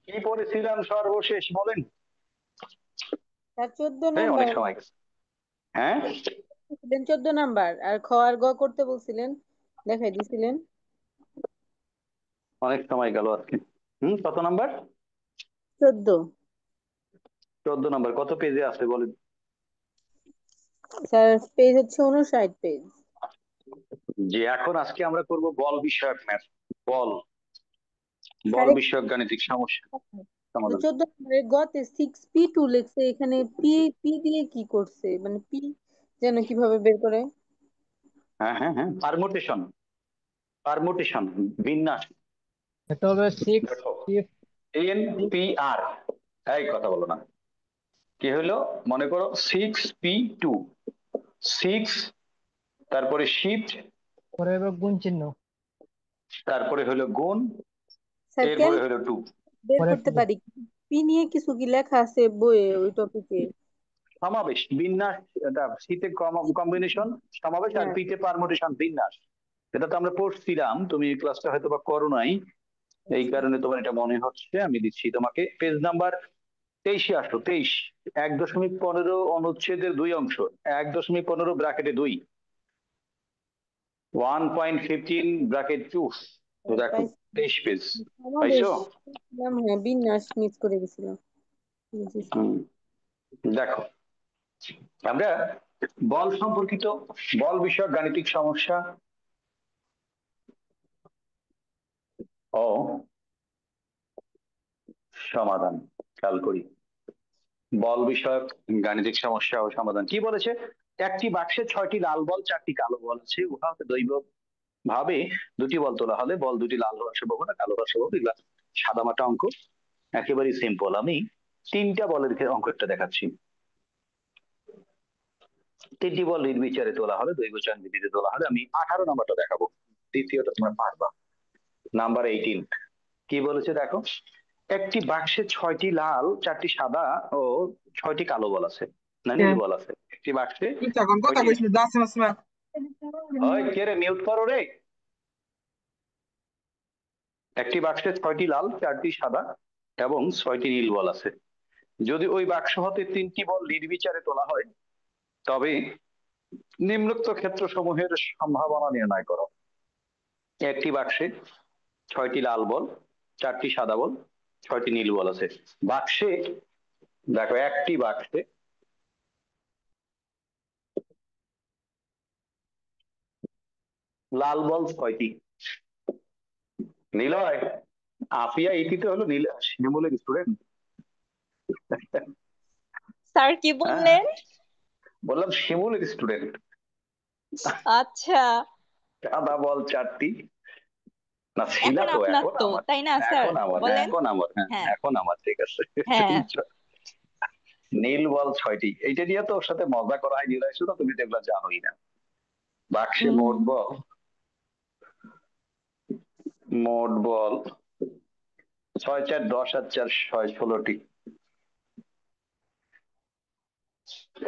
কি পড়েছিলাম সর্বশেষ বলেন? তার 14 এই নাম্বার অনেক সময় গেছে। হ্যাঁ, 14 নাম্বার আর খ আর গ করতে বলছিলেন, দেখাই দিছিলেন। অনেক সময় গেল আজকে। কত নাম্বার? 14। 14 নাম্বার। কত পেজে আছে বলেন? স্যার পেজ হচ্ছে 59 পেজ। যে এখন আজকে আমরা করব বল বিষয়ক ম্যাথ। বল বল স্যার বিষয়ক গাণিতিক সমস্যা সমাধান। 14 নম্বরে গতে 6p2 লিখছে, এখানে পি পি দিয়ে কি করছে, মানে পি যেন কিভাবে বের করে? হ্যাঁ হ্যাঁ হ্যাঁ, পারমুটেশন। পারমুটেশন, বিন্যাস। এটা হবে সিক্স দেখো, পি এন পি আর, এই কথা বলো না। কি হলো? মনে করো 6p2, 6, তারপরে শিফট, পরে হবে গুণ চিহ্ন, তারপরে হলো গুণ, স্যার এরপরে হলো ক্যালকুলেট 2। বের পরে করতে টু। পারি? পি নিয়ে কিছু কি লেখা আছে বইয়ে ওই টপিকে? সমাবেশ, বিন্যাস। এটা শীতে কম্বিনেশন সমাবেশ, আর হ্যাঁ। পিতে পারমুটেশন বিন্যাস। এটা তো আমরা পড়ছিলাম, তুমি এই ক্লাসটা হয়তো বা করো নাই, এই আচ্ছা। কারণে তোমার এটা মনে হচ্ছে। আমি দিচ্ছি তোমাকে পেজ নাম্বার 23-এ আসো। 23, 1.15 অনুচ্ছেদের 2 অংশ, 1.15 ব্র্যাকেটে 2, 1.15 ব্র্যাকেট 2। তো হ্যাঁ, দেখো পাইছি। 23 পেজ। সমাবেশ পাইছো? করছিলাম, হ্যাঁ বিন্যাস মিস করে গেছিলাম। বুঝেছি। হুম, দেখো আমরা বল সম্পর্কিত, বল বিষয়ক গাণিতিক সমস্যা ও সমাধান খেয়াল করি। বল বিষয়ক গাণিতিক সমস্যা ও সমাধান কি বলেছে? একটি বাক্সে 6টি লাল বল 4টি কালো বল আছে, উহা হতে দৈব ভাবে দুটি বল তোলা হলে বল দুটি লাল হওয়ার সম্ভাবনা, কালো হওয়ার সম্ভাবনা। এগুলা সাদামাটা অঙ্ক, একেবারেই সিম্পল। আমি 3টা বলের অঙ্ক একটা দেখাচ্ছি। 3টি বল নির্বিচারে তোলা হলে, দৈবচয়ন বিধিতে তোলা হলে আমি 18 নাম্বারটা দেখাবো। দ্বিতীয়টা তোমরা পারবা। নাম্বার 18 কি বলেছে দেখো? একটি বাক্সে 6টি লাল 4টি সাদা ও 6টি কালো বল আছে, না নীল বল আছে। একটি বাক্সে তখন কথা 6টি, কইছিল যাচ্ছে না। ওই কে রে, মিউট করো রে। একটি বাক্সে 6টি লাল 4টি সাদা এবং 6টি নীল বল আছে। যদি ওই বাক্স হতে 3টি বল নির্বিচারে তোলা হয়, তবে নিম্নোক্ত ক্ষেত্র সমূহের সম্ভাবনা নির্ণয় করো। একটি বাক্সে 6টি লাল বল 4টি সাদা বল 6টি নীল বল আছে। বাক্সে, দেখো একটি বাক্সে লাল বল 6টি। নিলয়, আফিয়া ইতিতে হলো নীল শিমুলের স্টুডেন্ট। স্যার কি হ্যাঁ, বললেন? বললাম শিমুলের স্টুডেন্ট। আচ্ছা, সাদা বল 4টি, না ছিল এখন তো, আপনার এখন তো আমার, তাই না স্যার? এখন আমার, হ্যাঁ বলেন। এখন আমার, হ্যাঁ হ্যাঁ এখন আমার, ঠিক আছে। হ্যাঁ। নীল বল 6টি। এইটা নিয়ে তো ওর সাথে মজা করা হয়, নিলয় শুধু তুমি তো এগুলো জানোই না। বাক্সে উম, মোট বল 6 4 10 আর 4 6 16টি।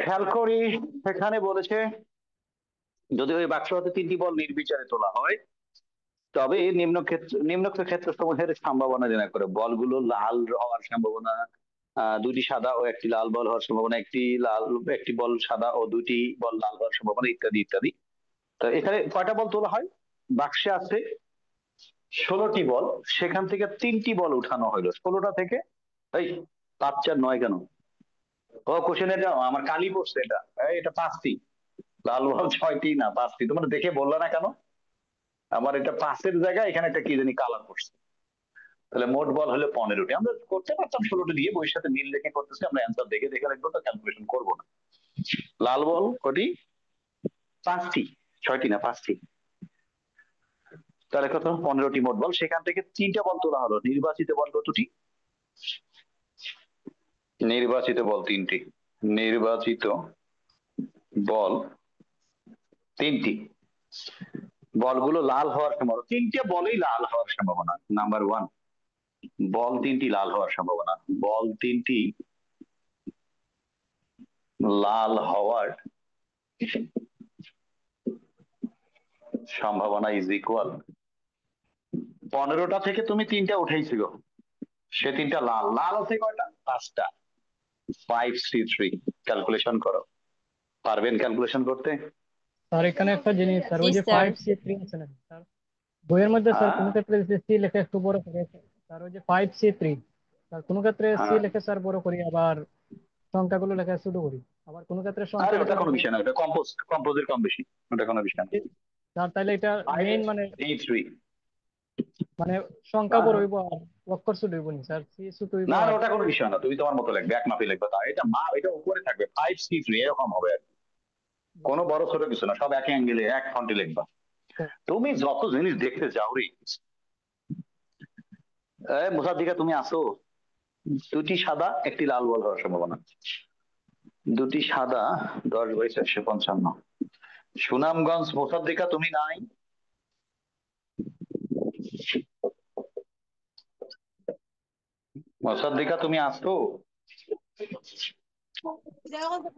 খেয়াল করি, এখানে বলেছে যদি ওই বাক্স হতে 3টি বল নির্বিচারে তোলা হয়, তবে নিম্নোক্ত ক্ষেত্র সমূহের সম্ভাবনা নির্ণয় করে। বলগুলো লাল হওয়ার সম্ভাবনা, 2টি সাদা ও 1টি লাল বল হওয়ার সম্ভাবনা, একটি বল সাদা ও 2টি বল লাল হওয়ার সম্ভাবনা, ইত্যাদি ইত্যাদি। তো এখানে কয়টা বল তোলা হয়? বাক্সে আছে 16টি বল, সেখান থেকে 3টি বল উঠানো হলো 16টা থেকে। এই 5 4 9 কেন? ও কোশ্চেন, এটা আমার কালি পড়ছে, এটা 5টি। লাল বল 6টি না 5টি, তোমরা দেখে বললা না কেন? আমার এটা 5-এর জায়গায় এখানে একটা কি জানি কালার পড়ছে। তাহলে মোট বল হলো 15টি। আমরা করতে পারতাম 16টি দিয়ে, বইয়ের সাথে মিল রেখে করতেছি আমরা, অ্যান্সার দেখে দেখে রাখবো, তো ক্যালকুলেশন করবো না। লাল বল কটি? 5টি। 6টি না 5টি। তাহলে কত? 15টি মোট বল, সেখান থেকে 3টা বল তোলা হলো। নির্বাচিত বল কতটি? নির্বাচিত বল 3টি। নির্বাচিত বল 3টি। বলগুলো লাল হওয়ার সম্ভাবনা, 3টে বলেই লাল হওয়ার সম্ভাবনা। নাম্বার 1, বল 3টি লাল হওয়ার সম্ভাবনা। বল 3টি লাল হওয়ার সম্ভাবনা ইজ ইকুয়াল, 15টা থেকে তুমি 3টা উঠেইছিল, সে তিনটা লাল, লাল আছে কয়টা? 5টা। 5C3 ক্যালকুলেশন করো। পারবেন ক্যালকুলেশন করতে? স্যার এখানে একটা জিনিস স্যার, জি ওই যে স্যার 5C3 আছে না স্যার, বইয়ের মধ্যে স্যার হ্যাঁ কোনো ক্ষেত্রে সি লেখা একটু বড় করে স্যার, ওই যে 5C3 স্যার কোনো ক্ষেত্রে সি হ্যাঁ, লেখা স্যার বড় করি, আবার সংখ্যাগুলো লেখা ছোট করি, আবার কোনো ক্ষেত্রে আরে সংখ্যা লেখা ওটা কোনো লেখা। বিষয় না, ওটা কম্পোজের কম বেশি, ওটা কোনো বিষয় না। স্যার তাহলে এটা মেইন মানে 5C3 মানে সংখ্যা বড় হইব আর অক্ষর ছোট হইব নি স্যার, সি ছোট হইব না না, আর। ওটা কোনো বিষয় না, তুমি তোমার মতো লিখবে, এক মাপে লিখবে, তা এটা এটা উপরে থাকবে 5C3 এরকম হবে আর কি। কোনো বড় ছোট কিছু না, সব এক অ্যাঙ্গেলে এক ফন্টে লিখবা। তুমি যত জিনিস দেখতে যাও রে, মুসাদ্দিকা তুমি আসো? দুটি সাদা একটি লাল বল হওয়ার সম্ভাবনা। দুটি সাদা 10/455। সুনামগঞ্জ মুসাদ্দিকা তুমি নাই? মুসাদ্দিকা তুমি আসো?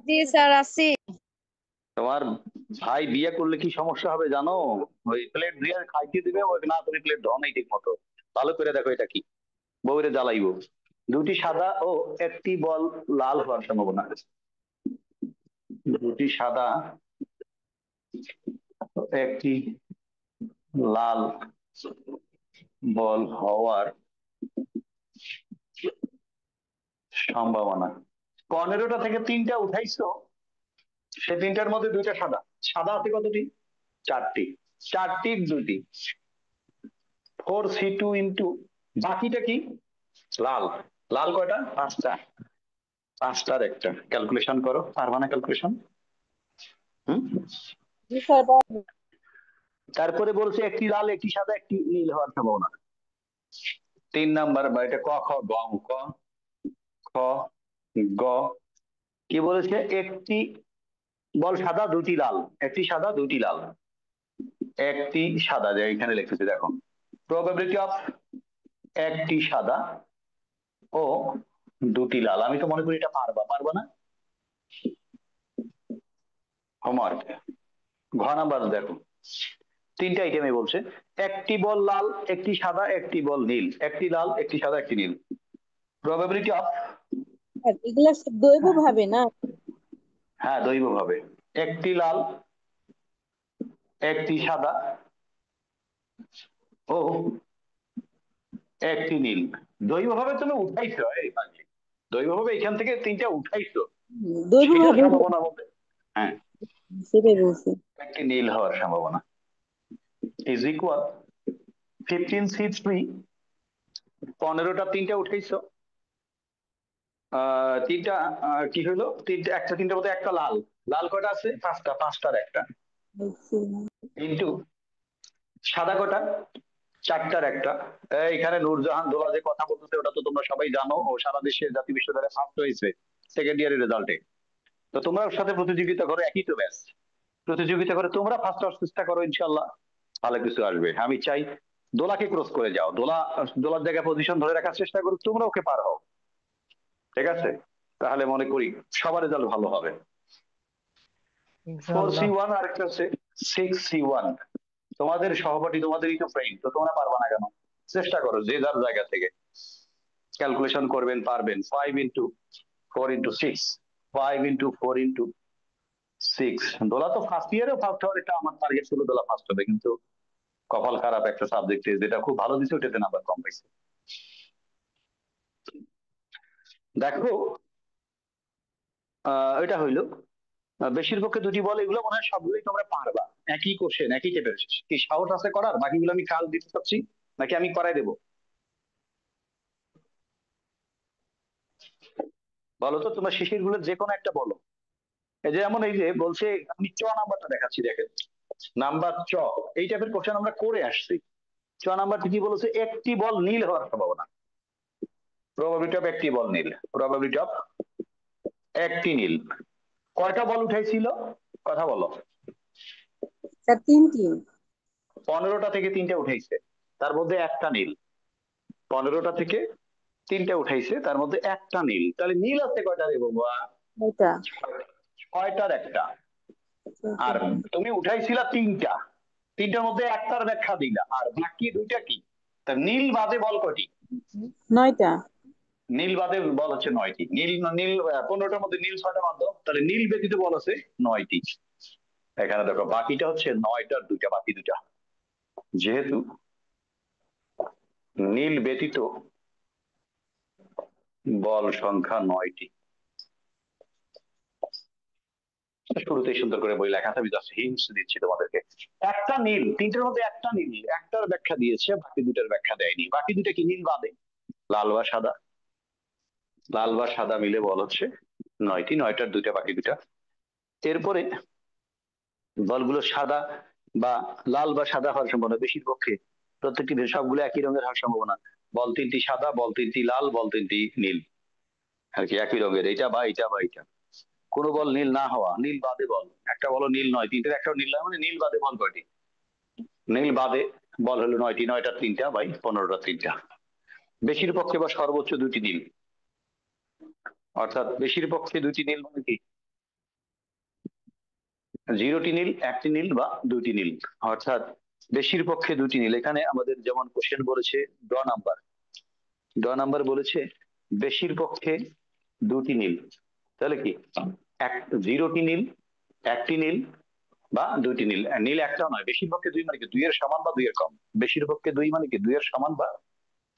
জি স্যার আছি। তোমার ভাই বিয়ে করলে কি সমস্যা হবে জানো? ওই প্লেট দিয়ে খাইতে দিবে, ওই না তুমি প্লেট ধো নাই ঠিক মতো। ভালো করে দেখো এটা কি, বউরে জ্বালাইবো। দুটি সাদা ও একটি বল লাল হওয়ার সম্ভাবনা। দুটি সাদা ও একটি লাল বল হওয়ার সম্ভাবনা। 15টা থেকে 3টা উঠাইছো, সে 3টার মধ্যে 2টা সাদা। সাদা আছে কতটি? 4টি। 4টির 2টি, 4C2 ইন্টু বাকিটা কি? লাল। লাল কয়টা? 5টা। 5টার একটা ক্যালকুলেশন করো, পারবা না ক্যালকুলেশন? হুম। জি স্যার তারপরে বলছে একটি লাল একটি সাদা একটি নীল হওয়ার সম্ভাবনা। 3 নাম্বার, বা এটা ক খ গ, ক খ গ। কি বলেছে? একটি বল সাদা দুটি লাল, একটি সাদা দুটি লাল, একটি সাদা, যে এখানে লিখেছে দেখো, প্রবাবিলিটি অফ একটি সাদা ও দুটি লাল। আমি তো মনে করি এটা পারবা, পারবা না? হোমওয়ার্ক ঘ নাম্বার দেখো, 3টা আইটেমে বলছে একটি বল লাল একটি সাদা একটি বল নীল, একটি লাল একটি সাদা একটি নীল। প্রবাবিলিটি অফ, স্যার এগুলা সব দৈব ভাবে না? হ্যাঁ দৈব ভাবে, একটি লাল একটি সাদা ও একটি নীল। দৈব ভাবে তুমি উঠাইছো, এই পাগলি, দৈব ভাবে এখান থেকে 3টা উঠাইছো, দৈব সেটার ভাবে সম্ভাবনা বলতে, হ্যাঁ, সেটাই বলছি। একটি নীল হওয়ার সম্ভাবনা ইজ ইকুয়াল 15C3। 15টা 3টা উঠাইছো, 3টা কি হলো? 3টা, একটা 3টার মধ্যে একটা লাল, লাল কয়টা আছে? 5টা, 5টার একটা ইন্টু সাদা কয়টা? 4টার একটা। এইখানে নূরজাহান দোলা যে কথা বলতেছে ওটা তো তোমরা সবাই জানো, ও সারা দেশে জাতীয় বিশ্ববিদ্যালয়ে ফার্স্ট হয়েছে সেকেন্ড ইয়ারের রেজাল্টে। তো তোমরা ওর সাথে প্রতিযোগিতা করো, একই তো ব্যাচ, প্রতিযোগিতা করে তোমরা ফার্স্ট হওয়ার চেষ্টা করো, ইনশাল্লাহ ভালো কিছু আসবে। আমি চাই দোলাকে ক্রস করে যাও, দোলার জায়গায় পজিশন ধরে রাখার চেষ্টা করো, তোমরা ওকে পার হও, ঠিক আছে? তাহলে মনে করি সবার রেজাল্ট ভালো হবে। ফোর সি ইনশাআল্লাহ। ওয়ান আর একটা হচ্ছে 6C1। তোমাদের সহপাঠী, তোমাদেরই তো ফ্রেন্ড, তো তোমরা পারবা না কেন? চেষ্টা করো যে যার জায়গা থেকে ক্যালকুলেশন করবেন, পারবেন। 5 × 4 × 6, 5 × 4 × 6। দোলা তো ফার্স্ট ইয়ারে ফার্স্ট হওয়ার এটা আমার টার্গেট ছিল, দোলা ফার্স্ট হবে, কিন্তু কপাল খারাপ, একটা সাবজেক্টে যেটা খুব ভালো দিচ্ছে ওটাতে নাম্বার কম পাইছে। দেখো এটা হইলো বেশিরপক্ষে দুটি বল, এগুলো মনে হয় সবগুলোই তোমরা পারবা, একই কোশ্চেন একই টাইপের। কি সাহস আছে করার? বাকিগুলো আমি কাল দিতে চাচ্ছি নাকি আমি করাই দেবো? বলো তো, তোমার শিশির গুলো যে কোনো একটা বলো। এই যে যেমন এই যে বলছে, আমি নাম্বারটা দেখাচ্ছি, দেখেন নাম্বার এই টাইপের কোশ্চেন আমরা করে আসছি। নাম্বারটি কি বলেছে? একটি বল নীল হওয়ার সম্ভাবনা। প্রবাবিলিটি অফ একটি বল নীল, প্রবাবিলিটি অফ একটি নীল। কয়টা বল উঠাইছিল? কথা বলো। স্যার 3টি। 15টা থেকে 3টা উঠাইছে, তার মধ্যে একটা নীল। 15টা থেকে 3টা উঠাইছে, তার মধ্যে একটা নীল। তাহলে নীল আছে কয়টা রে বাবা? এটা 6টার একটা। আর তুমি উঠাইছিলা 3টা, 3টার মধ্যে একটার ব্যাখ্যা দিলা, আর বাকি 2টা কি? তা নীল বাদে বল কয়টি? 9টা। নীল বাদে বল হচ্ছে 9টি। নীল নীল 15টার মধ্যে নীল 6টা বাদ দাও, তাহলে নীল ব্যতীত বল আছে 9টি। এখানে দেখো বাকিটা হচ্ছে 9টার 2টা, বাকি 2টা। যেহেতু নীল ব্যতীত বল সংখ্যা 9টি, শুরুতেই সুন্দর করে বই লেখা আছে, জাস্ট হিন্টস দিচ্ছি তোমাদেরকে। একটা নীল, তিনটার মধ্যে একটা নীল, একটার ব্যাখ্যা দিয়েছে, বাকি দুটার ব্যাখ্যা দেয়নি। বাকি দুটা কি নীল বাদে? লাল বা সাদা। লাল বা সাদা মিলে বল হচ্ছে 9টি, 9টার 2টা, বাকি 2টা। এরপরে বলগুলো সাদা বা লাল বা সাদা হওয়ার সম্ভাবনা বেশির পক্ষে, প্রত্যেকটি সবগুলো একই রঙের হওয়ার সম্ভাবনা। বল 3টি সাদা, বল 3টি লাল, বল 3টি নীল, আর কি একই রঙের, এটা বা এটা বা এটা। কোনো বল নীল না হওয়া, নীল বাদে বল, একটা বল নীল নয়, তিনটের একটাও নীল নয়, মানে নীল বাদে বল কয়টি? নীল বাদে বল হলো 9টি, 9টার 3টা বাই 15টার 3টা। বেশির পক্ষে বা সর্বোচ্চ 2টি নীল, অর্থাৎ বেশির পক্ষে 2টি নীল মানে কি 0টি নীল, 1টি নীল বা 2টি নীল, অর্থাৎ বেশির পক্ষে 2টি নীল। এখানে আমাদের যেমন কোশ্চেন বলেছে ড নাম্বার বলেছে বেশির পক্ষে 2টি নীল, তাহলে কি 0টি নীল, 1টি নীল বা 2টি নীল। নীল একটাও নয়, বেশির পক্ষে 2 মানে কি 2 এর সমান বা 2 এর কম। বেশির পক্ষে 2 মানে কি 2 এর সমান বা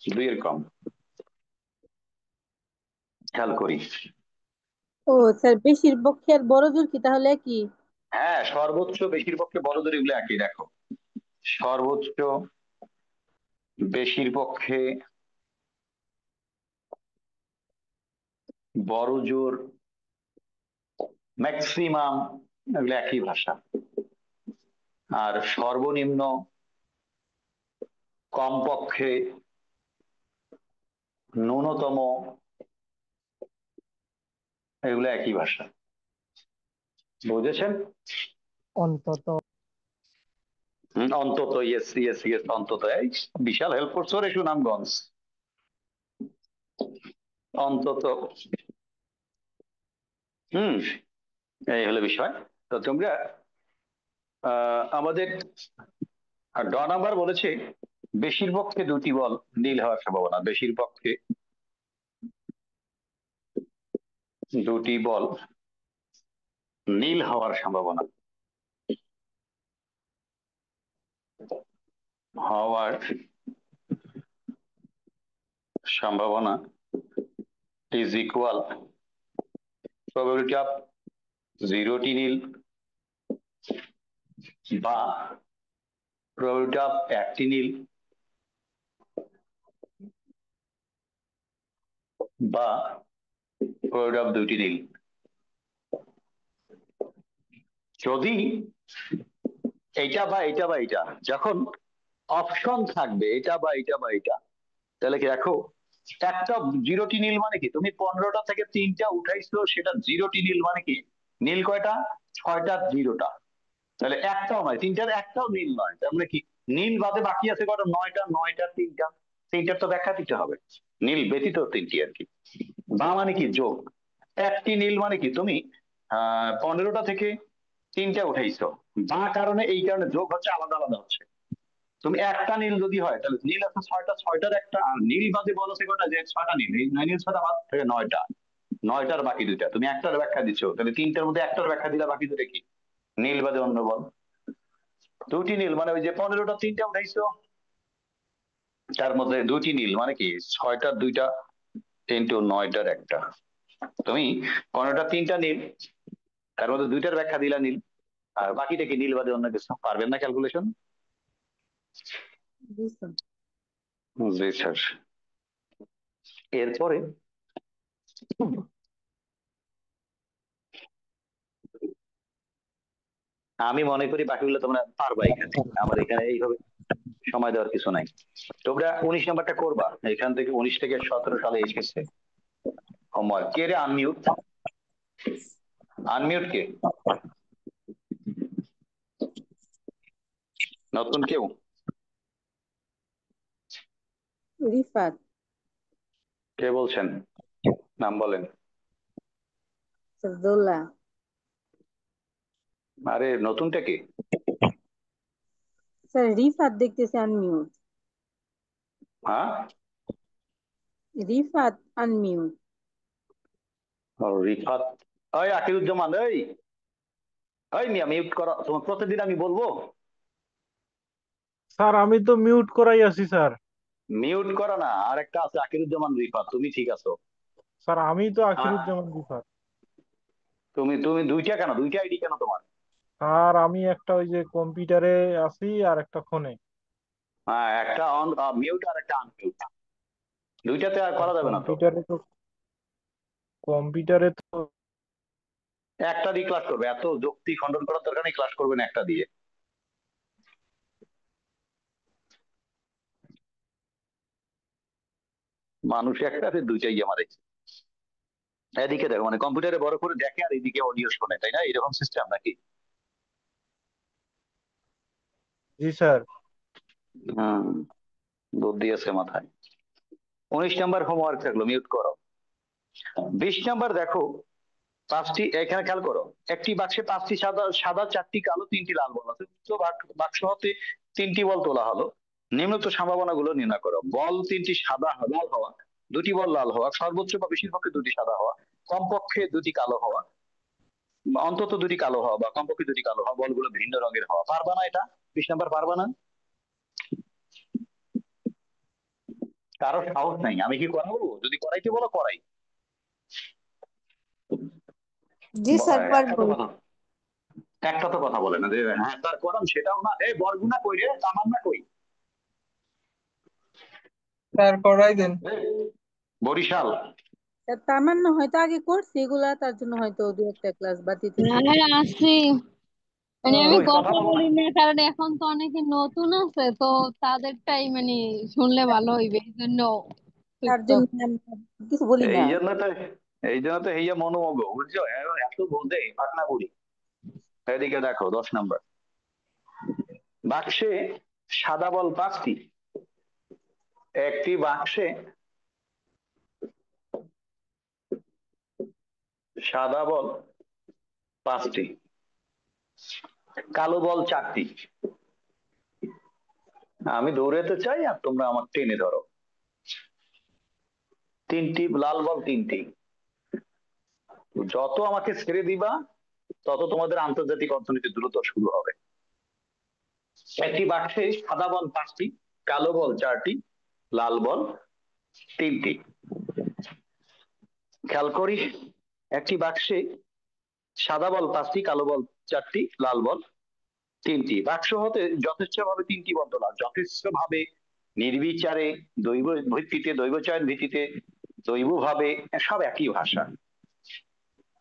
2 এর কম। খেয়াল করি। ও স্যার, বেশির পক্ষে আর বড় জোর কি তাহলে কি? হ্যাঁ, সর্বোচ্চ বেশির পক্ষে বড় জোর এগুলো একই। দেখো সর্বোচ্চ, বেশির পক্ষে, বড় জোর, ম্যাক্সিমাম, এগুলো একই ভাষা। আর সর্বনিম্ন, কমপক্ষে, ন্যূনতম, এগুলো একই ভাষা। বুঝেছেন? অন্তত। অন্তত, ইয়েস ইয়েস ইয়েস, অন্তত। এই বিশাল হেল্প করছো রে সুনামগঞ্জ। অন্তত। এই হলো বিষয়। তো তোমরা আমাদের ড নাম্বার বলেছে বেশির পক্ষে 2টি বল নীল হওয়ার সম্ভাবনা, বেশির পক্ষে 2টি বল নীল হওয়ার সম্ভাবনা, হওয়ার সম্ভাবনা ইজ ইকুয়াল প্রবাবিলিটি অফ 0টি নীল বা প্রবাবিলিটি অফ 1টি নীল বা প্রবাবিলিটি অফ 2টি নীল। যদি এইটা বা এটা বা এটা, যখন অপশন থাকবে এটা বা এটা বা এটা, তাহলে কি দেখো একটা 0টি নীল মানে কি তুমি 15টা থেকে 3টা উঠাইছো, সেটা 0টি নীল মানে কি নীল কয়টা? 6টা 0টা, তাহলে একটাও নয়, 3টার একটাও নীল নয়। তার মানে কি নীল বাদে বাকি আছে কয়টা? 9টা, 9টার 3টা। 3টার তো ব্যাখ্যা দিতে হবে, নীল ব্যতীত 3টি আর কি। বা মানে কি যোগ। একটি নীল মানে কি তুমি 15টা থেকে 3টা উঠাইছো, বা কারণে এই কারণে যোগ হচ্ছে, আলাদা আলাদা হচ্ছে। তুমি একটা নীল যদি হয়, তাহলে নীল আছে 6টা, 6টার একটা, আর নীল বাদে বল আছে কয়টা? যে 6টা নীল, এই নীল 6টা বাদ থেকে 9টা, 9টার বাকি 2টা। তুমি একটার ব্যাখ্যা দিচ্ছ, তাহলে 3টার মধ্যে একটার ব্যাখ্যা দিলা, বাকি 2টা কি নীল বাদে অন্য বল। 2টি নীল মানে ওই যে 15টা 3টা উঠাইছো, তার মধ্যে 2টি নীল মানে কি 6টার 2টা ইন্টু 9টার একটা। তুমি 15টা 3টা নীল, তার মধ্যে 2টার ব্যাখ্যা দিলা নীল, আর বাকিটা কি নীল বাদে অন্য কিছু। পারবেন না ক্যালকুলেশন? জি স্যার। জি স্যার। এরপরে আমি মনে করি বাকিগুলো তোমরা পারবা। এখানে আমার এখানে এইভাবে সময় দেওয়ার কিছু নাই। তোমরা 19 নাম্বারটা করবা, এখান থেকে 19 থেকে 17 সালে এসেছে হোমওয়ার্ক। কে রে আনমিউট? আনমিউট কে? নতুন কেউ? রিফাত। কে বলছেন? নাম বলেন। স্যার দোলা। আরে নতুনটা কে? স্যার রিফাত দেখতেছে আনমিউট। হ্যাঁ, রিফাত আনমিউট। রিফাত, ওই আকিরুজ্জামান, এই ওই মিয়া মিউট করা, তোমার প্রতিদিন আমি বলবো স্যার আমি তো মিউট করাই আছি স্যার। মিউট করা না, আর একটা আছে আকিরুজ্জামান রিফাত, তুমি ঠিক আছো? স্যার আমি তো হ্যাঁ, আখিরুজ্জামান রিফাত। তুমি তুমি দুইটা কেন, দুইটা আইডি কেন তোমার? স্যার আমি একটা ওই যে কম্পিউটারে আছি আর একটা ফোনে। হ্যাঁ, একটা অন মিউট আর একটা আনমিউট, দুইটাতে আর স্যার করা যাবে না তো। কম্পিউটারে তো একটা দিয়ে ক্লাস করবে, এত যুক্তি খণ্ডন করার দরকার নেই, ক্লাস করবেন একটা দিয়ে। মানুষ একটাতে দুইটাই মারে। এদিকে দেখো, মানে কম্পিউটারে বড় করে দেখে আর এদিকে অডিও শোনে, তাই না? এরকম সিস্টেম নাকি? জি স্যার। হম, বুদ্ধি আছে মাথায়। 19 নম্বর হোমওয়ার্ক থাকলো, মিউট করো। 20 নম্বর দেখো, পাঁচটি, এখানে খেয়াল করো, একটি বাক্সে 5টি সাদা সাদা, 4টি কালো, 3টি লাল বল আছে। তো বাক্স হতে 3টি বল তোলা হলো, নিম্নোক্ত সম্ভাবনাগুলো নির্ণয় করো। বল 3টি সাদা লাল হওয়া, 2টি বল লাল হওয়া, সর্বোচ্চ বা বেশির পক্ষে 2টি সাদা হওয়া, কমপক্ষে 2টি কালো হওয়া, অন্তত 2টি কালো হওয়া বা কমপক্ষে 2টি কালো হওয়া, বলগুলো ভিন্ন রঙের হওয়া। পারবা না এটা? 20 নম্বর পারবা না? কারো সাহস নাই? আমি কি করাবো? যদি করাইতে বলো করাই। জি স্যার একটা তো পারবো। কথা, একটা তো কথা বলে না যে হ্যাঁ তার করাম, সেটাও না। এই বরগুনা কই রে, তামান্না কই? স্যার করাই দেন। এই, বরিশাল। তামান্না হয়তো আগে করছে এগুলা, তার জন্য হয়তো দু একটা ক্লাস বাদ দিতেছে। হ্যাঁ আছি, মানে আমি কই কথা কথা বলো না? বলি না কারণ এখন তো অনেকে নতুন আছে, তো তাদেরটাই মানে শুনলে ভালো হইবে এই জন্য তার জন্য চুপচাপ। আমি কিছু বলি এই না। জন্য তো, এই জন্য তো হইয়া মনোমগ, বুঝছো? এত বলতে পাকনা বুড়ি। এদিকে দেখো 10 নম্বর, বাক্সে সাদা বল 5টি, একটি বাক্সে সাদা বল 5টি, কালো বল 4টি। আমি দৌড়াতে চাই আর তোমরা আমার টেনে ধরো। 3টি লাল বল 3টি। যত আমাকে ছেড়ে দিবা তত তোমাদের আন্তর্জাতিক অর্থনীতি দ্রুত শুরু হবে। একটি বাক্সে সাদা বল 5টি, কালো বল 4টি, লাল বল 3টি। খেয়াল করি, একটি বাক্সে সাদা বল 5টি, কালো বল 4টি, লাল বল 3টি। বাক্স হতে যথেচ্ছভাবে 3টি বল তোলা, যথেচ্ছভাবে, নির্বিচারে, দৈব ভিত্তিতে, দৈব চয়ন ভিত্তিতে, দৈবভাবে, সব একই ভাষা।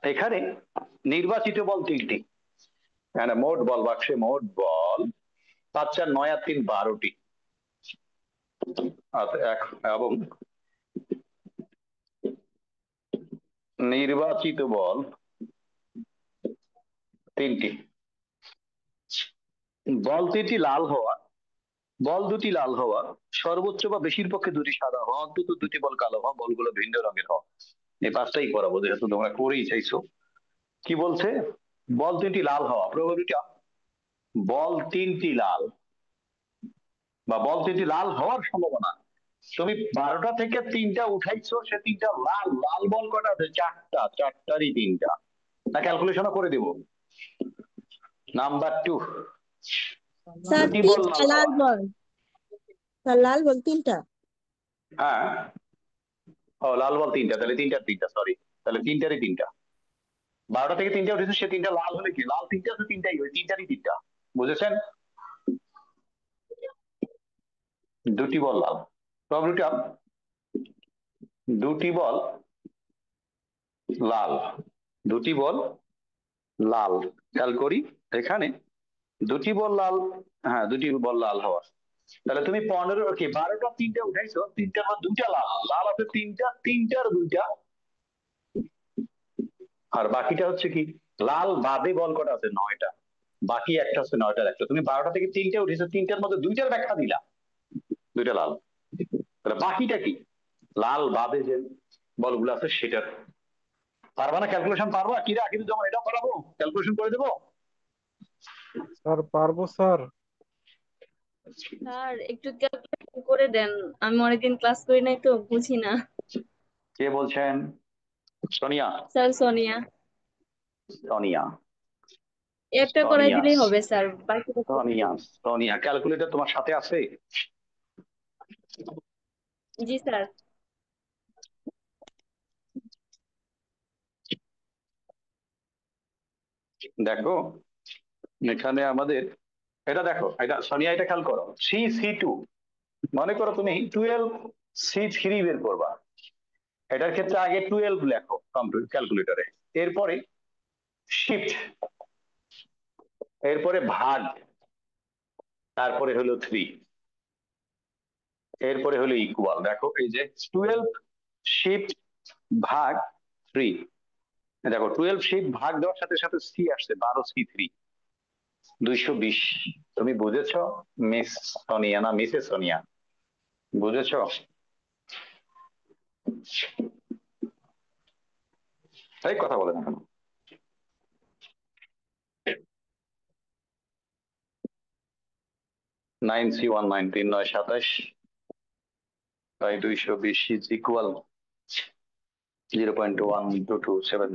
এখানে নির্বাচিত বল 3টি, এখানে মোট বল, বাক্সে মোট বল 5 4 9 আর 3 12টি, এবং নির্বাচিত বল 3টি। বল 3টি লাল হওয়া, বল 2টি লাল হওয়া, সর্বোচ্চ বা বেশির পক্ষে 2টি সাদা হওয়া, অন্তত 2টি বল কালো হওয়া, বলগুলো ভিন্ন রঙের হওয়া। এই 5টাই করাবো, যেহেতু তোমরা করেই চাইছো। কি বলছে? বল 3টি লাল হওয়া, প্রবাবিলিটি বল 3টি লাল, বা বল 3টি লাল হওয়ার সম্ভাবনা। তুমি 12টা থেকে 3টা উঠাইছো, সে 3টা লাল। লাল বল কটা আছে? 4টা, 4টারই 3টা। না ক্যালকুলেশনও করে দেব। নাম্বার 2, স্যার 2টি বল তিনটা লাল লাল হওয়া। বল। স্যার লাল বল তিনটা। হ্যাঁ, ও লাল বল 3টা, তাহলে 3টার 3টা, সরি, তাহলে 3টারই 3টা। 12টা থেকে 3টা উঠেছে, সে 3টা লাল হলে কি? লাল 3টা আছে, 3টাই, ওই 3টারই 3টা। বুঝেছেন? 2টি বল লাল, প্রবাবিলিটি 2টি বল লাল, 2টি বল লাল। খেয়াল করি এখানে 2টি বল লাল, হ্যাঁ 2টি বল লাল হওয়া। তাহলে তুমি 15 কি 12টা 3টা উঠাইছো, 3টার মধ্যে 2টা লাল, লাল আছে 3টা, 3টার 2টা, আর বাকিটা হচ্ছে কি? লাল বাদে বল কটা আছে? 9টা, বাকি একটা আছে 9টার একটা। তুমি 12টা থেকে 3টা উঠেছো, 3টার মধ্যে 2টার ব্যাখ্যা দিলা, 2টা লাল। তাহলে বাকিটা কি? লাল বাদে যে বলগুলো আছে সেটার। পারবা না ক্যালকুলেশন? পারবা কি রে কিন্তু, যেমন এটাও করাবো, ক্যালকুলেশন করে দেবো। স্যার পারবো স্যার। স্যার একটু ক্যালকুলেশন করে দেন, আমি অনেকদিন ক্লাস করি নাই তো বুঝি না। কে বলছেন? সোনিয়া। স্যার সোনিয়া। সোনিয়া। একটা করাই সোনিয়া। দিলেই হবে স্যার, বাকিটা সোনিয়া। সোনিয়া, ক্যালকুলেটর তোমার সাথে আছে? জি স্যার। দেখো এখানে আমাদের এটা দেখো, এটা সোনিয়া, এটা খেয়াল করো, C2, মনে করো তুমি 12C3 বের করবা, এটার ক্ষেত্রে আগে 12 লেখো ক্যালকুলেটরে, এরপরে শিফট, এরপরে ভাগ, তারপরে হলো 3, এরপরে হলো ইকুয়াল। দেখো এই যে 12 শিফট ভাগ 3, দেখো 12 শিফট ভাগ দেওয়ার সাথে সাথে সি আসছে 12C3, 220। তুমি বুঝেছো মিস সোনিয়া, না মিসেস সোনিয়া? বুঝেছো? তাই কথা বলে না কেন? 9C19, 3 9 27 by 220 is equal 0.1227।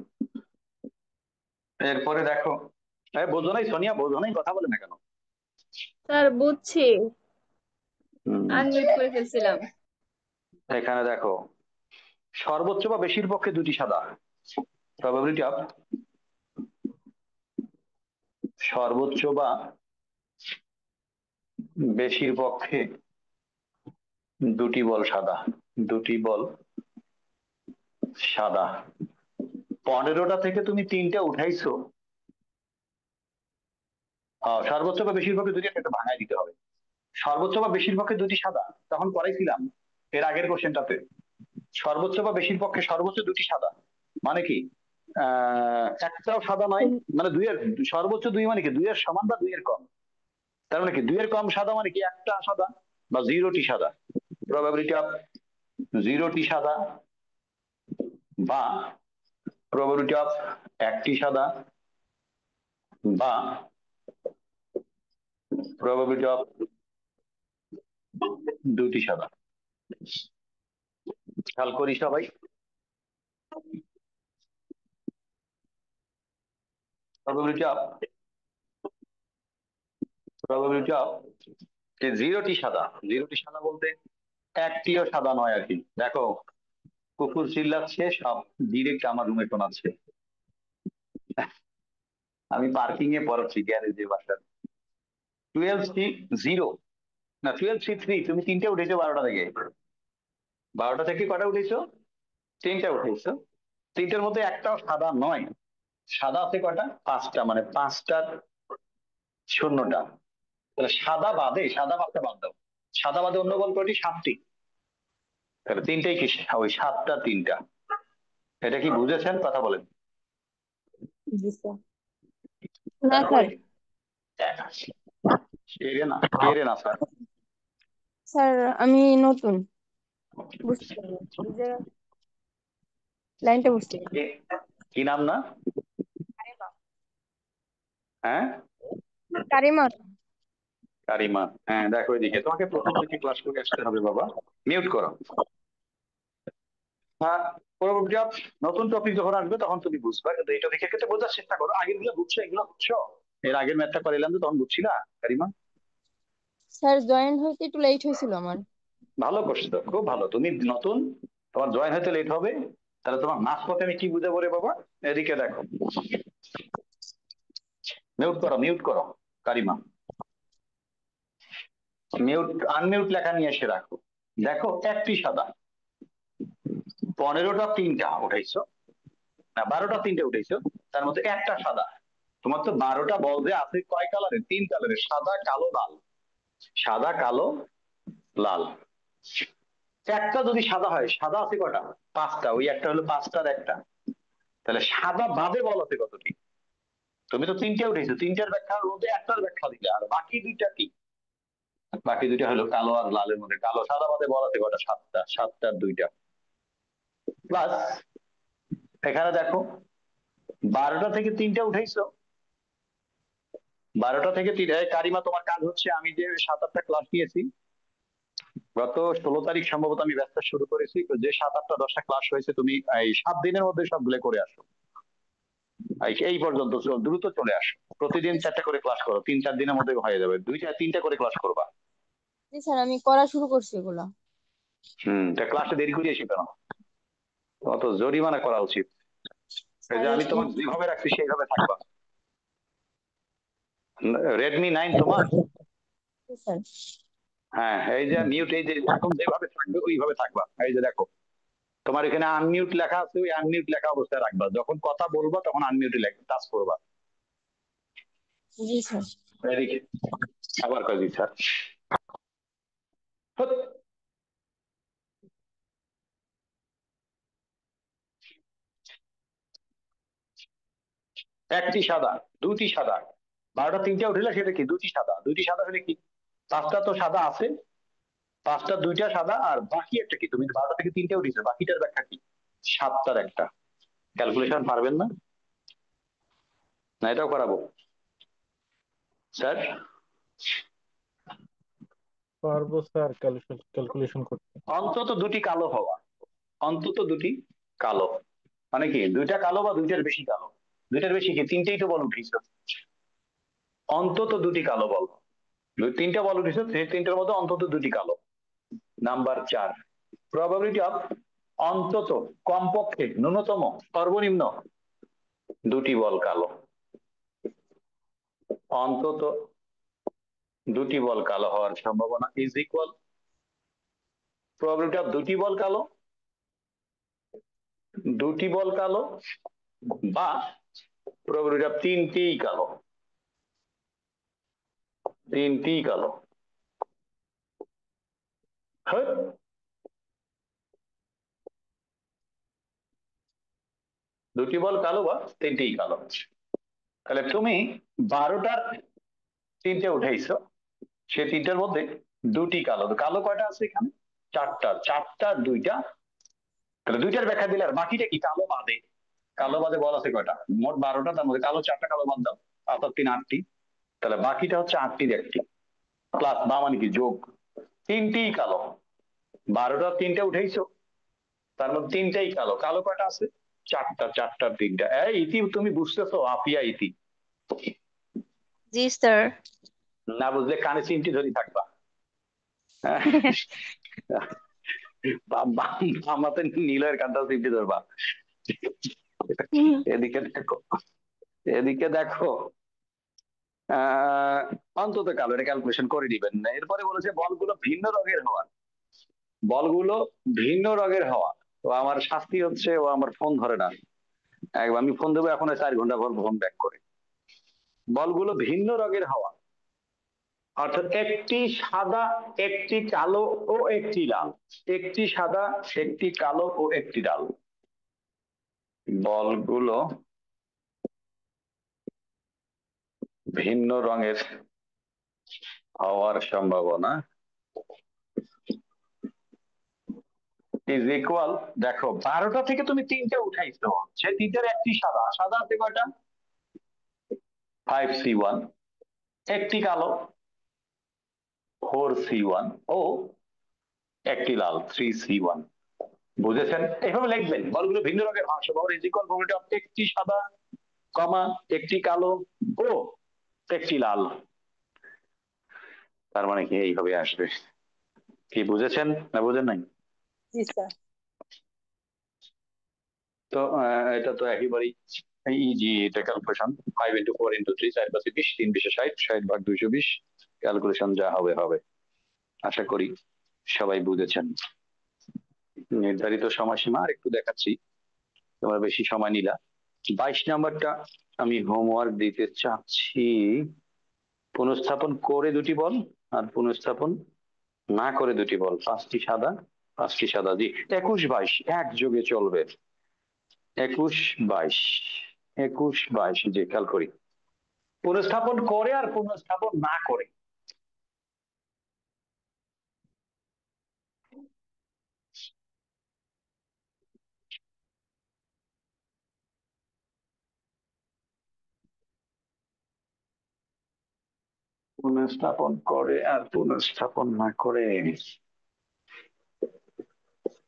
এরপরে দেখো, বোঝো নাই সোনিয়া? বোঝো নাই? কথা বলে না কেন? স্যার বুঝছি, হুম, আনমিউট করে ফেলছিলাম। এখানে দেখো সর্বোচ্চ বা বেশির পক্ষে দুটি সাদা, প্রবাবিলিটি অফ সর্বোচ্চ বা বেশির পক্ষে দুটি বল সাদা, দুটি বল সাদা। 15টা থেকে তুমি 3টা উঠাইছো, সর্বোচ্চ বা বেশির পক্ষে দুটি, একটা ভাঙায় দিতে হবে। সর্বোচ্চ বা বেশির পক্ষে দুটি সাদা, তখন করাইছিলাম এর আগের কোশ্চেনটাতে। সর্বোচ্চ বা বেশির পক্ষে সর্বোচ্চ দুটি সাদা মানে কি? একটাও সাদা নয়, মানে দুইয়ের সর্বোচ্চ দুই মানে কি? দুইয়ের সমান বা দুইয়ের কম। তার মানে কি? দুইয়ের কম সাদা মানে কি? একটা সাদা বা 0টি সাদা, প্রবাবিলিটি অফ 0টি সাদা, বা প্রবাবিলিটি অফ একটি সাদা, বা প্রবাবিলিটি অফ দুটি সাদা। খেয়াল করি সবাই, প্রবাবিলিটি অফ 0টি সাদা, 0টি সাদা বলতে একটিও সাদা নয় আর কি। দেখো কুকুর চিল্লাচ্ছে, সব ডিরেক্ট আমার রুমে শোনাচ্ছে। আমি পার্কিং এ পড়াচ্ছি, গ্যারেজে, বাসার। 12C0 না 12C3, তুমি 3টে উঠেছো 12টা থেকে। 12টা থেকে কটা উঠেছো? 3টা উঠেছো। 3টার মধ্যে একটাও সাদা নয়। সাদা আছে কটা? 5টা, মানে 5টার শূন্যটা। তাহলে সাদা বাদে, সাদা বাদটা বাদ দাও, সাদা বাদে অন্য বল কয়টি? 7টি। তাহলে 3টাই কি ওই 7টা 3টা? এটা কি বুঝেছেন? কথা বলেন। জি স্যার। না তারপরে স্যার, কে রে না স্যার? স্যার আমি নতুন, বুঝতে পারিনি এই যে লাইনটা বুঝতে পারিনি। কি নাম না? হ্যাঁ, কারিমা। কারিমা। হ্যাঁ দেখো এদিকে, তোমাকে প্রথম থেকে ক্লাস করে আসতে হবে বাবা। মিউট করো। হ্যাঁ, পরবর্তী নতুন টপিক যখন আসবে তখন তুমি বুঝবা, কিন্তু এই টপিকের ক্ষেত্রে বোঝার চেষ্টা করো। আগের গুলো বুঝছো? এগুলো বুঝছো? এর আগের ম্যাথটা করাইলাম তো, তখন বুঝছিলা কারিমা? স্যার জয়েন হইতে একটু লেট হয়েছিল আমার। ভালো করছো তো, খুব ভালো। তুমি নতুন, তোমার জয়েন হতে লেট হবে, তাহলে তোমার মাস পথে আমি কি বুঝাবো রে বাবা? এদিকে দেখো, মিউট করো, মিউট করো কারিমা, মিউট আনমিউট লেখা নিয়ে এসে রাখো। দেখো একটি সাদা, 15টা 3টা উঠাইছো, না 12টা 3টে উঠেছো, তার মধ্যে একটা সাদা। তোমার তো 12টা বল যে আছে কয় কালারের? 3 কালারের, সাদা কালো লাল। সাদা কালো লাল। একটা যদি সাদা হয়, সাদা আছে কটা? 5টা, ওই একটা হলো 5টার একটা। তাহলে সাদা বাদে বল আছে কতটি? তুমি তো 3টে উঠেছো, 3টার ব্যাখ্যার মধ্যে একটার ব্যাখ্যা দিলে, আর বাকি দুইটা কি? বাকি দুইটা হলো কালো আর লালের মধ্যে। কালো সাদা বাদে বল আছে কটা? 7টা, 7টার 2টা। প্লাস এখানে দেখো 12টা থেকে 3টে উঠেছো, 12টা থেকে 3, কারিমা তোমার কাজ হচ্ছে, আমি যে 7-8টা ক্লাস নিয়েছি গত 16 তারিখ সম্ভবত আমি ব্যস্ত শুরু করেছি, তো যে 7, 8, 10টা ক্লাস হয়েছে তুমি এই 7 দিনের মধ্যে সবগুলো করে আসো। এই পর্যন্ত দ্রুত চলে আসো। প্রতিদিন 4টা করে ক্লাস করো, 3-4 দিনের মধ্যে হয়ে যাবে। 2-3টা করে ক্লাস করবা। জি স্যার, আমি করা শুরু করছি এগুলা। তা ক্লাসে দেরি করে এসে কেন? অত জরিমানা করা উচিত। এই স্যার যে আমি তোমাকে যেভাবে রাখছি সেইভাবে থাকবা। রেডমি 9 তোমার? স্যার হ্যাঁ, এই যে মিউট, এই যে এখন যেভাবে থাকবে ওইভাবে থাকবা। এই যে দেখো তোমার এখানে আনমিউট লেখা আছে, ওই আনমিউট লেখা অবস্থায় রাখবা। যখন কথা বলবা তখন আনমিউটে টাচ করবা। জি স্যার। এদিকে আবার কাজ স্যার। একটি সাদা, দুটি সাদা, 12টা 3টে উঠলে সেটা কি? দুটি সাদা। দুটি সাদা হলে কি? 5টা তো সাদা আছে, 5টা 2টা সাদা, আর বাকি একটা কি? তুমি 12টা থেকে 3টে উঠেছো, বাকিটার ব্যাখ্যা কি? 7টার একটা। ক্যালকুলেশন পারবেন না? না এটাও করাবো স্যার? পারবো স্যার ক্যালকুলেশন করতে। অন্তত দুটি কালো হওয়া, অন্তত দুটি কালো মানে কি? দুইটা কালো বা দুইটার বেশি কালো। দুইটার বেশি কি? 3টেই তো বল উঠেছো। অন্তত দুটি কালো বল। 3টা বল উঠেছো, সেই 3টার মধ্যে অন্তত দুটি কালো। নাম্বার 4, প্রবাবিলিটি অফ অন্তত, কমপক্ষে, ন্যূনতম, সর্বনিম্ন দুটি বল কালো। অন্তত দুটি বল কালো হওয়ার সম্ভাবনা ইজ ইকুয়াল প্রবাবিলিটি অফ দুটি বল কালো, দুটি বল কালো, বা প্রবাবিলিটি অফ তিনটেই কালো। তিনটেই কালো। হ্যাঁ, দুটি বল কালো বা তিনটেই কালো। তাহলে তুমি 12টার 3টে উঠাইছো, সে 3টার মধ্যে দুটি কালো। কালো কয়টা আছে এখানে? 4টা। 4টার 2টা, তাহলে 2টার ব্যাখ্যা দিলে আর বাকিটা কি? কালো বাদে। কালো বাদে বল আছে কয়টা? মোট 12টা, তার মধ্যে কালো 4টা, কালো বাদ দাও, 5 আর 3 8টি। তাহলে বাকিটা হচ্ছে 8টির একটি, প্লাস বা মানে কি যোগ, তিনটেই কালো। 12টার 3টে উঠেইছো, তার মধ্যে 3টাই কালো। কালো কয়টা আছে? 4টা। 4টার 3টা। এই ইতি, তুমি বুঝতেছো? আফিয়া ইতি, জি স্যার। না বুঝলে কানে চিমটি ধরি থাকবা। হ্যাঁ, আমাদের নীলের কানটা চিমটি ধরবা। এদিকে দেখো, এদিকে দেখো, অন্তত কালো, এটা ক্যালকুলেশন করে দিবেন। এরপরে বলেছে বলগুলো ভিন্ন রঙের হওয়া। বলগুলো ভিন্ন রঙের হওয়া। তো আমার শাস্তি হচ্ছে ও আমার ফোন ধরে না। একবার আমি ফোন দেবো এখন 4 ঘন্টা পর ফোন ব্যাক করে। বলগুলো ভিন্ন রঙের হওয়া, অর্থাৎ একটি সাদা, একটি কালো ও একটি লাল। একটি সাদা, একটি কালো ও একটি লাল। বলগুলো ভিন্ন রঙের হওয়ার সম্ভাবনা ইজ ইকুয়াল, দেখো 12টা থেকে তুমি 3টে উঠাইছো, সে 3টার একটি সাদা। সাদা আছে কয়টা? 5C1। একটি কালো 4C1 ও একটি লাল 3C1। বুঝেছেন? এইভাবে লিখবেন বলগুলো ভিন্ন রঙের হওয়ার সম্ভাবনা ইজ ইকুয়াল প্রবাবিলিটি অফ একটি সাদা, কমা, একটি কালো ও একটি লাল। তার মানে কি এইভাবে আসবে? কি বুঝেছেন না বুঝেন নাই? জি স্যার। তো এটা তো একেবারেই ইজি। এটা ক্যালকুলেশন 5 × 4 × 3, 4 × 20, 3 × 60, 60/220। ক্যালকুলেশন যা হবে হবে। আশা করি সবাই বুঝেছেন। নির্ধারিত সময়সীমা আর একটু দেখাচ্ছি, তোমরা বেশি সময় নিলা। 22 নাম্বারটা আমি হোমওয়ার্ক দিতে চাচ্ছি। পুনঃস্থাপন করে দুটি বল আর পুনঃস্থাপন না করে দুটি বল। 5টি সাদা, 5টি সাদা। জি, 21 22 একযোগে চলবে। 21 22, 21 22। জি, খেয়াল করি পুনঃস্থাপন করে আর পুনঃস্থাপন না করে। পুনঃস্থাপন করে আর পুনঃস্থাপন না করে।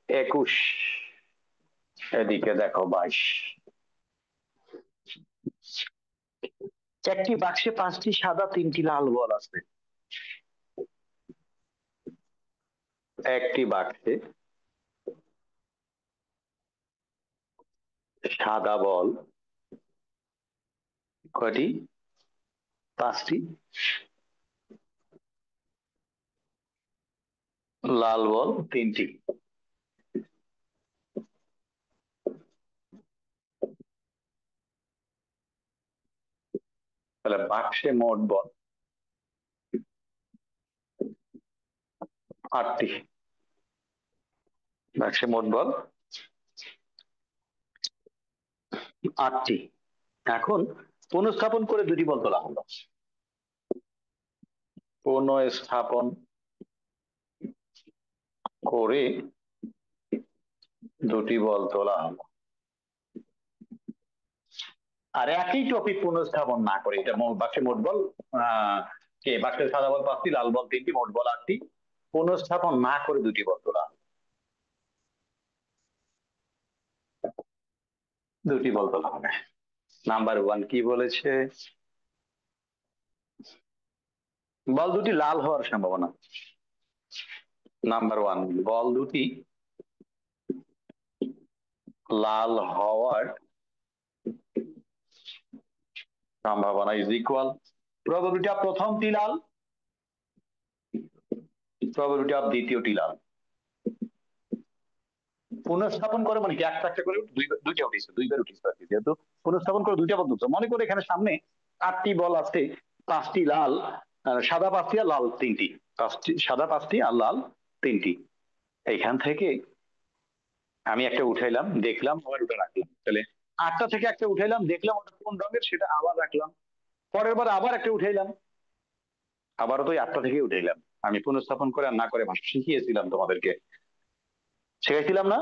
21, এদিকে দেখো 22। একটি বাক্সে 5টি সাদা 3টি লাল বল আছে। একটি বাক্সে সাদা বল কয়টি? 5টি, লাল বল 3টি। তাহলে বাক্সে মোট বল 8টি। বাক্সে মোট বল 8টি। এখন পুনঃস্থাপন করে 2টি বল তোলা হলো। পুনঃস্থাপন করে 2টি বল তোলা হলো। আর একই টপিক পুনঃস্থাপন না করে, এটা বাক্সে মোট বল বাক্সে সাদা বল 5টি, লাল বল 3টি, মোট বল 8টি, পুনঃস্থাপন না করে 2টি বল তোলা হলো। 2টি বল তোলা হবে। নাম্বার 1 কি বলেছে? বল দুটি লাল হওয়ার সম্ভাবনা। নাম্বার 1, বল দুটি লাল হওয়ার সম্ভাবনা ইজ ইকুয়াল প্রবাবিলিটি অফ প্রথমটি লাল, প্রবাবিলিটি অফ দ্বিতীয়টি লাল। পুনঃস্থাপন করে মানে কি, একটা একটা করে দুইটা উঠেছে, 2বার উঠেছে আর কি। যেহেতু পুনঃস্থাপন করে 2টা বল তুলছে, মনে করে এখানে সামনে 8টি বল আছে, 5টি লাল, সাদা 5টি আর লাল 3টি। 5টি সাদা, 5টি আর লাল 3টি। এইখান থেকে আমি একটা উঠাইলাম, দেখলাম, আবার ওটা রাখলাম। তাহলে 8টা থেকে একটা উঠাইলাম, দেখলাম ওটা কোন রঙের, সেটা আবার রাখলাম। পরের বার আবার একটা উঠাইলাম, আবারও তো 8টা থেকে উঠাইলাম। আমি পুনঃস্থাপন করে আর না করে ভাষা শিখিয়েছিলাম তোমাদেরকে, শিখাইছিলাম না?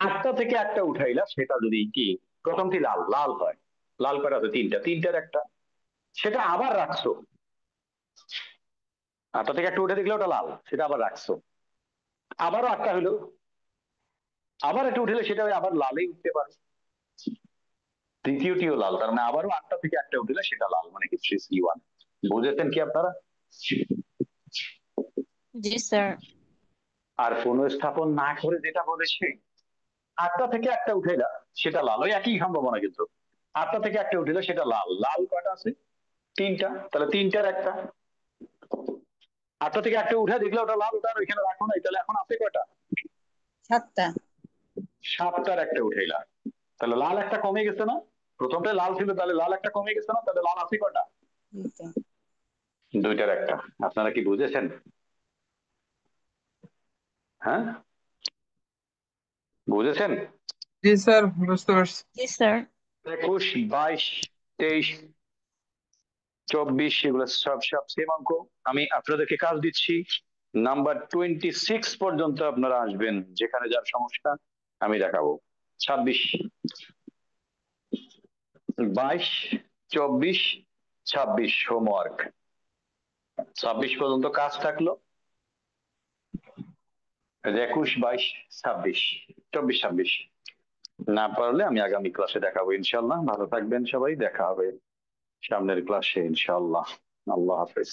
আটটা থেকে একটা উঠাইলা, সেটা যদি কি প্রথমটি লাল লাল হয়, লাল করা আছে 3টা, 3টার একটা, সেটা আবার রাখছো। 8টা থেকে একটা উঠে দেখলে ওটা লাল, সেটা আবার রাখছো। আবারও 8টা হইলো, আবার একটা উঠেলে সেটা আবার লালেই উঠতে পারে। তৃতীয়টিও লাল, তার মানে আবারও 8টা থেকে একটা উঠলে সেটা লাল, মানে কি 3C1। বুঝেছেন কি আপনারা? জি স্যার। আর পুনঃস্থাপন না করে যেটা বলেছে, 8টা থেকে একটা উঠাইলা সেটা লাল, ওই একই সম্ভাবনা কিন্তু। 8টা থেকে একটা উঠেলে সেটা লাল, লাল কয়টা আছে? 3টা, তাহলে 3টার একটা। 8টা থেকে একটা উঠে দেখলে ওটা লাল, ওটা আর ওইখানে রাখো নাই, তাহলে এখন আছে কয়টা? 7টা। 7টার একটা উঠাইলা, তাহলে লাল একটা কমে গেছে না? প্রথমটা লাল ছিল, তাহলে লাল একটা কমে গেছে না? তাহলে লাল আছে কয়টা? 2টা। 2টার একটা। আপনারা কি বুঝেছেন? হ্যাঁ, বুঝেছেন? জি স্যার, বুঝতে পারছি। জি স্যার। 21, 22, 23, 24 এগুলো সব সব সেম অঙ্ক। আমি আপনাদেরকে কাজ দিচ্ছি, নাম্বার 26 পর্যন্ত আপনারা আসবেন, যেখানে যার সমস্যা আমি দেখাবো। 26, 22, 24, 26 হোমওয়ার্ক। 26 পর্যন্ত কাজ থাকলো, 21, 22, 26, 24, 26 না পারলে আমি আগামী ক্লাসে দেখাবো ইনশাল্লাহ। ভালো থাকবেন সবাই, দেখা হবে সামনের ক্লাসে ইনশাল্লাহ। আল্লাহ হাফেজ।